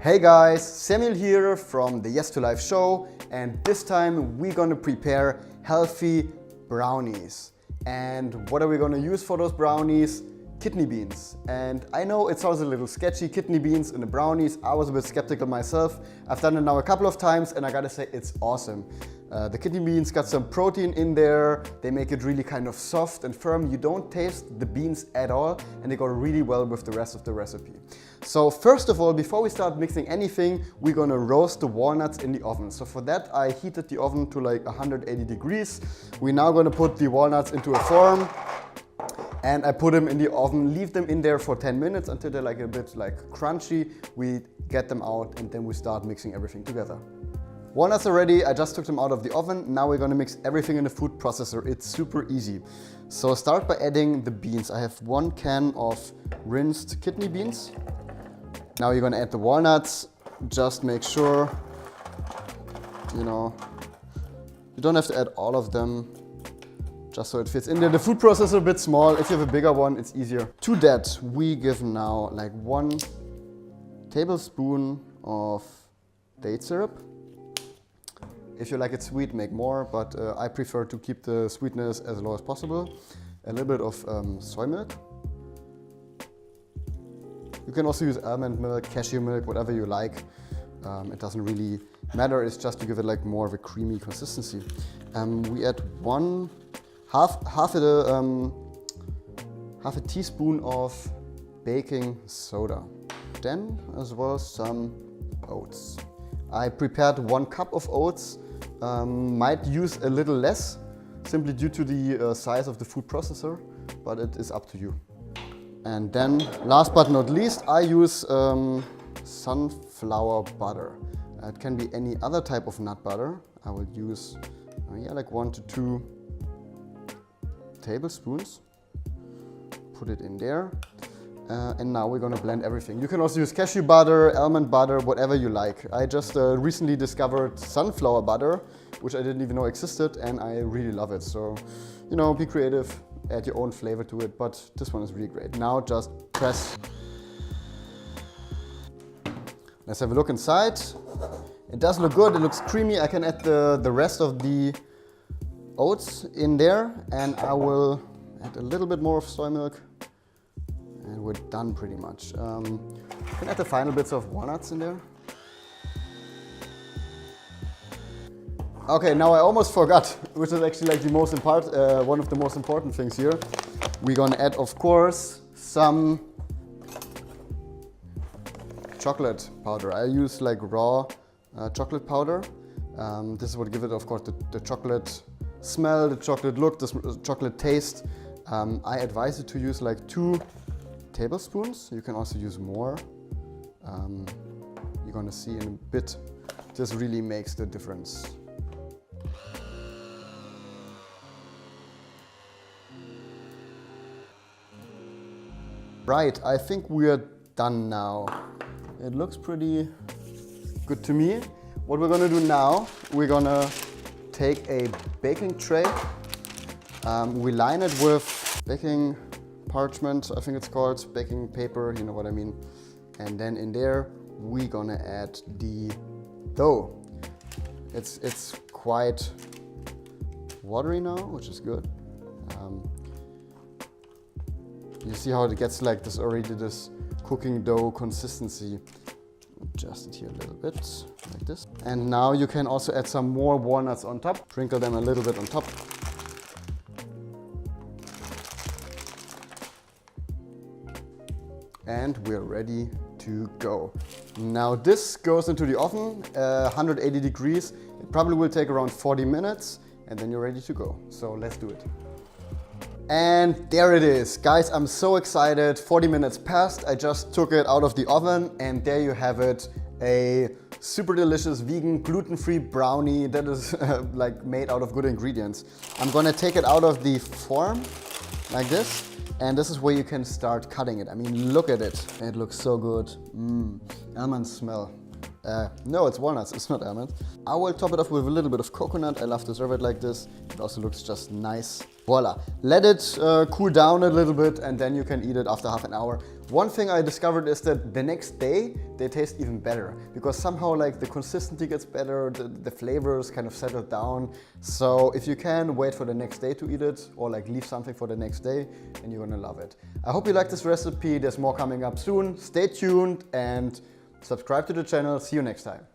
Hey guys, Samuel here from the Yes to Life show, and this time we're gonna prepare healthy brownies. And what are we gonna use for those brownies? Kidney beans. And I know it sounds a little sketchy, kidney beans in the brownies. I was a bit skeptical myself. I've done it now a couple of times and I gotta say it's awesome. The kidney beans got some protein in there. They make it really kind of soft and firm. You don't taste the beans at all and they go really well with the rest of the recipe. So first of all, before we start mixing anything, we're gonna roast the walnuts in the oven. So for that, I heated the oven to like 180 degrees. We're now gonna put the walnuts into a form. And I put them in the oven, leave them in there for 10 minutes until they're like a bit like crunchy. We get them out and then we start mixing everything together. Walnuts are ready, I just took them out of the oven. Now we're gonna mix everything in the food processor. It's super easy. So start by adding the beans. I have 1 can of rinsed kidney beans. Now you're gonna add the walnuts. Just make sure, you don't have to add all of them. Just so it fits in there. The food processor is a bit small. If you have a bigger one, it's easier. To that, we give now like 1 tablespoon of date syrup. If you like it sweet, make more, but I prefer to keep the sweetness as low as possible. A little bit of soy milk. You can also use almond milk, cashew milk, whatever you like. It doesn't really matter. It's just to give it like more of a creamy consistency. We add half a teaspoon of baking soda. Then as well some oats. I prepared 1 cup of oats. Might use a little less simply due to the size of the food processor, but it is up to you. And then last but not least, I use sunflower butter. It can be any other type of nut butter. I will use like 1 to 2 tablespoons. Put it in there. And now we're gonna blend everything. You can also use cashew butter, almond butter, whatever you like. I just recently discovered sunflower butter, which I didn't even know existed, and I really love it. So, be creative, add your own flavor to it, but this one is really great. Now just press. Let's have a look inside. It does look good, it looks creamy. I can add the rest of the oats in there, and I will add a little bit more of soy milk. And we're done pretty much. You can add the final bits of walnuts in there. Okay, now I almost forgot, which is actually like the most important, one of the most important things here. We're gonna add, of course, some chocolate powder. I use like raw chocolate powder. This is what gives it, of course, the chocolate smell, the chocolate look, the chocolate taste. I advise you to use like 2 tablespoons. You can also use more. You're gonna see in a bit. This really makes the difference. Right, I think we're done now. It looks pretty good to me. What we're gonna do now, we're gonna take a baking tray. We line it with baking parchment, I think it's called, baking paper, you know what I mean. And then in there, we're gonna add the dough. It's quite watery now, which is good. You see how it gets like this already, this cooking dough consistency. Adjust it here a little bit, like this. And now you can also add some more walnuts on top. Sprinkle them a little bit on top. And we're ready to go. Now this goes into the oven, 180 degrees. It probably will take around 40 minutes and then you're ready to go. So let's do it. And there it is. Guys, I'm so excited. 40 minutes passed. I just took it out of the oven and there you have it. A super delicious vegan gluten-free brownie that is like made out of good ingredients. I'm gonna take it out of the form like this. And this is where you can start cutting it. I mean, look at it. It looks so good. Almond smell. No, it's walnuts, it's not almond. I will top it off with a little bit of coconut. I love to serve it like this. It also looks just nice. Voila, let it cool down a little bit and then you can eat it after half an hour. One thing I discovered is that the next day they taste even better because somehow like the consistency gets better, the flavors kind of settle down. So if you can, wait for the next day to eat it or like leave something for the next day and you're gonna love it. I hope you like this recipe. There's more coming up soon. Stay tuned and subscribe to the channel. See you next time.